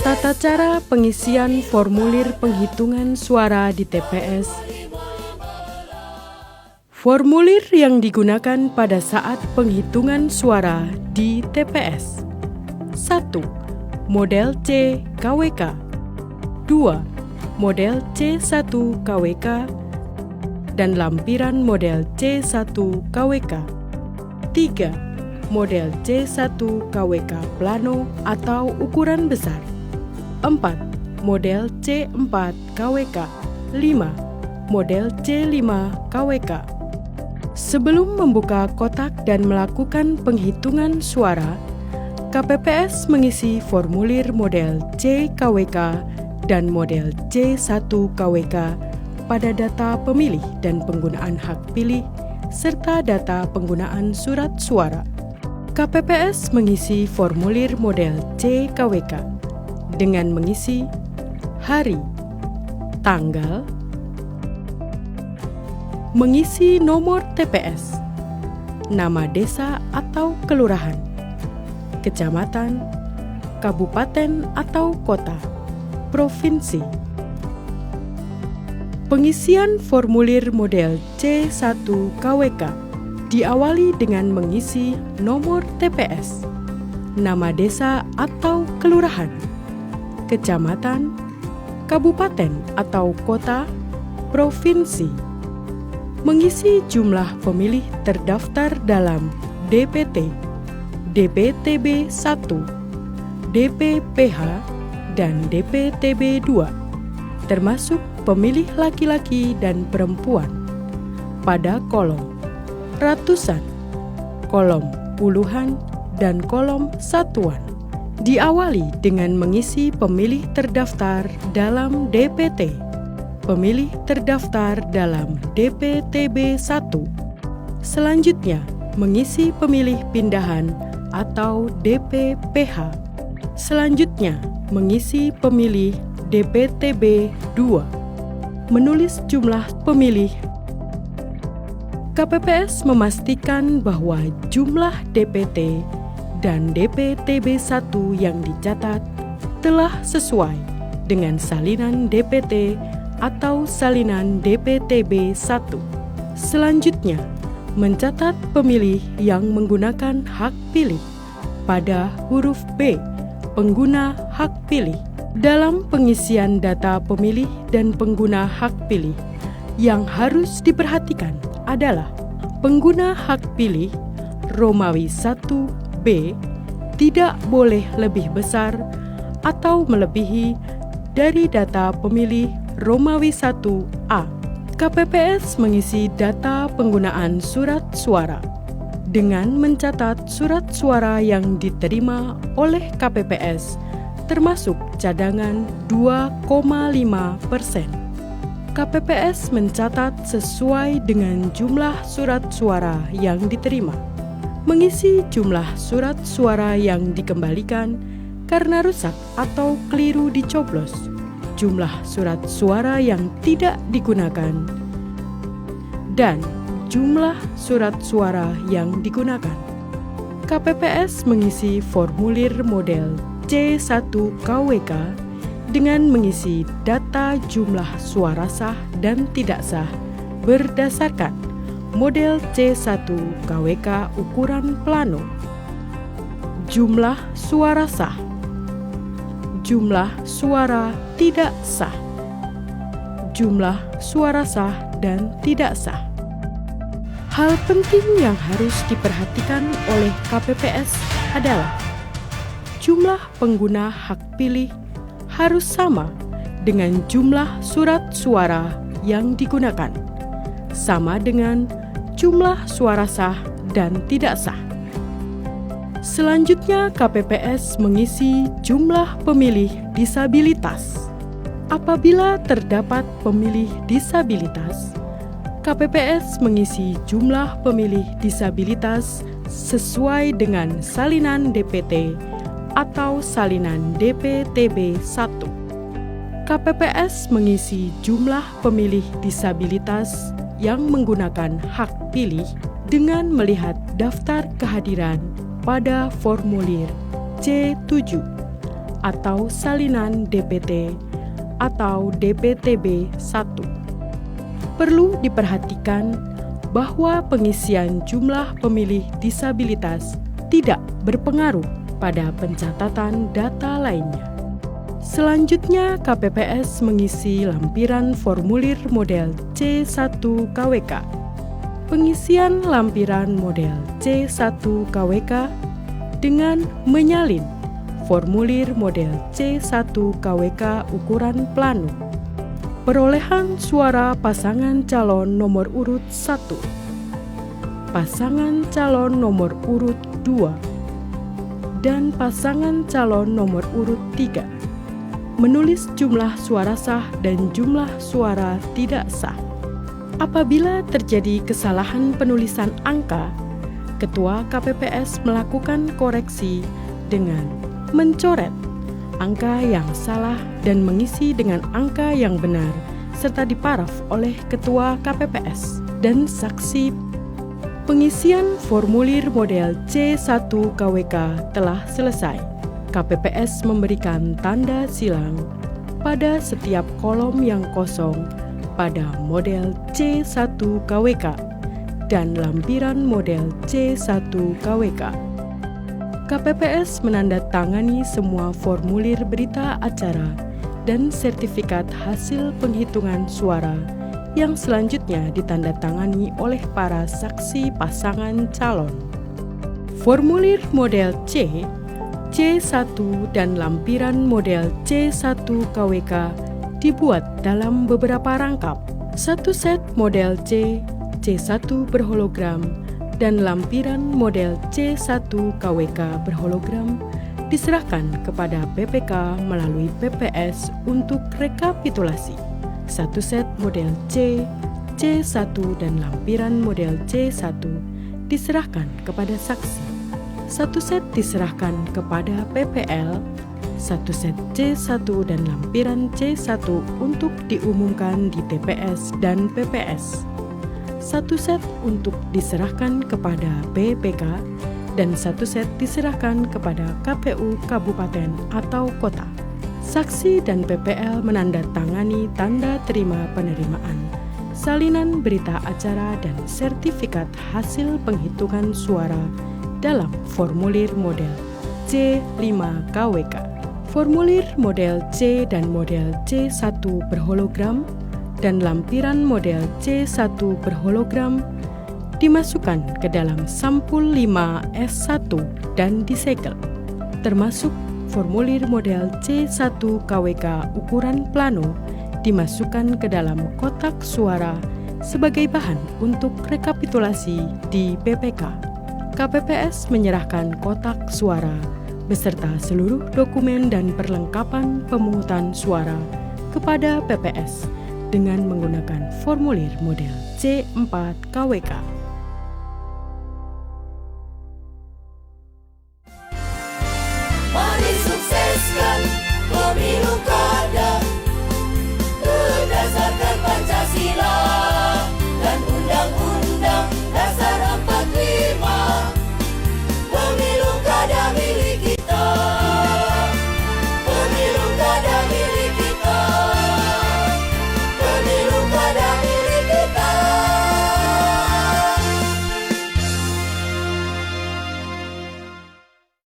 Tata cara pengisian formulir penghitungan suara di TPS. Formulir yang digunakan pada saat penghitungan suara di TPS. 1. Model C KWK. 2. Model C1 KWK dan lampiran model C1 KWK. 3. Model C1 KWK plano atau ukuran besar. 4. Model C4 KWK. 5. Model C5 KWK. Sebelum membuka kotak dan melakukan penghitungan suara, KPPS mengisi formulir model C KWK dan model C1 KWK pada data pemilih dan penggunaan hak pilih, serta data penggunaan surat suara. KPPS mengisi formulir model C KWK dengan mengisi hari, tanggal, mengisi nomor TPS, nama desa atau kelurahan, kecamatan, kabupaten atau kota, provinsi. Pengisian formulir model C1 KWK diawali dengan mengisi nomor TPS, nama desa atau kelurahan, kecamatan, kabupaten atau kota, provinsi. Mengisi jumlah pemilih terdaftar dalam DPT, DPTB 1, DPPH, dan DPTB 2, termasuk pemilih laki-laki dan perempuan, pada kolom ratusan, kolom puluhan, dan kolom satuan. Diawali dengan mengisi pemilih terdaftar dalam DPT, pemilih terdaftar dalam DPTB 1. Selanjutnya, mengisi pemilih pindahan atau DPPH. Selanjutnya, mengisi pemilih DPTB 2. Menulis jumlah pemilih. KPPS memastikan bahwa jumlah DPT dan DPTB 1 yang dicatat telah sesuai dengan salinan DPT atau salinan DPTB 1. Selanjutnya, mencatat pemilih yang menggunakan hak pilih pada huruf B, pengguna hak pilih. Dalam pengisian data pemilih dan pengguna hak pilih, yang harus diperhatikan adalah pengguna hak pilih Romawi 1B tidak boleh lebih besar atau melebihi dari data pemilih Romawi 1A. KPPS mengisi data penggunaan surat suara dengan mencatat surat suara yang diterima oleh KPPS termasuk cadangan 2,5%. KPPS mencatat sesuai dengan jumlah surat suara yang diterima. Mengisi jumlah surat suara yang dikembalikan karena rusak atau keliru dicoblos, jumlah surat suara yang tidak digunakan, dan jumlah surat suara yang digunakan. KPPS mengisi formulir model C1 KWK dengan mengisi data jumlah suara sah dan tidak sah berdasarkan model C1 KWK ukuran plano. Jumlah suara sah, jumlah suara tidak sah, jumlah suara sah dan tidak sah. Hal penting yang harus diperhatikan oleh KPPS adalah jumlah pengguna hak pilih harus sama dengan jumlah surat suara yang digunakan, sama dengan jumlah suara sah dan tidak sah. Selanjutnya, KPPS mengisi jumlah pemilih disabilitas. Apabila terdapat pemilih disabilitas, KPPS mengisi jumlah pemilih disabilitas sesuai dengan salinan DPT atau salinan DPTB 1. KPPS mengisi jumlah pemilih disabilitas yang menggunakan hak pilih dengan melihat daftar kehadiran pada formulir C7 atau salinan DPT atau DPTB 1. Perlu diperhatikan bahwa pengisian jumlah pemilih disabilitas tidak berpengaruh pada pencatatan data lainnya. Selanjutnya, KPPS mengisi lampiran formulir model C1 KWK. Pengisian lampiran model C1 KWK dengan menyalin formulir model C1 KWK ukuran plano. Perolehan suara pasangan calon nomor urut 1, pasangan calon nomor urut 2, dan pasangan calon nomor urut 3. Menulis jumlah suara sah dan jumlah suara tidak sah. Apabila terjadi kesalahan penulisan angka, Ketua KPPS melakukan koreksi dengan mencoret angka yang salah dan mengisi dengan angka yang benar, serta diparaf oleh Ketua KPPS dan saksi. Pengisian formulir model C1 KWK telah selesai. KPPS memberikan tanda silang pada setiap kolom yang kosong pada model C1 KWK dan lampiran model C1 KWK. KPPS menandatangani semua formulir berita acara dan sertifikat hasil penghitungan suara yang selanjutnya ditandatangani oleh para saksi pasangan calon. Formulir model C, C1 dan lampiran model C1 KWK dibuat dalam beberapa rangkap. Satu set model C, C1 berhologram, dan lampiran model C1 KWK berhologram diserahkan kepada PPK melalui PPS untuk rekapitulasi. Satu set model C, C1 dan lampiran model C1 diserahkan kepada saksi. Satu set diserahkan kepada PPL, satu set C1 dan lampiran C1 untuk diumumkan di TPS dan PPS. Satu set untuk diserahkan kepada PPK, dan satu set diserahkan kepada KPU Kabupaten atau Kota. Saksi dan PPL menandatangani tanda terima penerimaan, salinan berita acara dan sertifikat hasil penghitungan suara dalam formulir model C5 KWK. Formulir model C dan model C1 berhologram dan lampiran model C1 berhologram dimasukkan ke dalam sampul 5S1 dan disegel, termasuk formulir model C1 KWK ukuran plano dimasukkan ke dalam kotak suara sebagai bahan untuk rekapitulasi di PPK. KPPS menyerahkan kotak suara beserta seluruh dokumen dan perlengkapan pemungutan suara kepada PPS dengan menggunakan formulir model C4 KWK. Mari sukseskan pemilu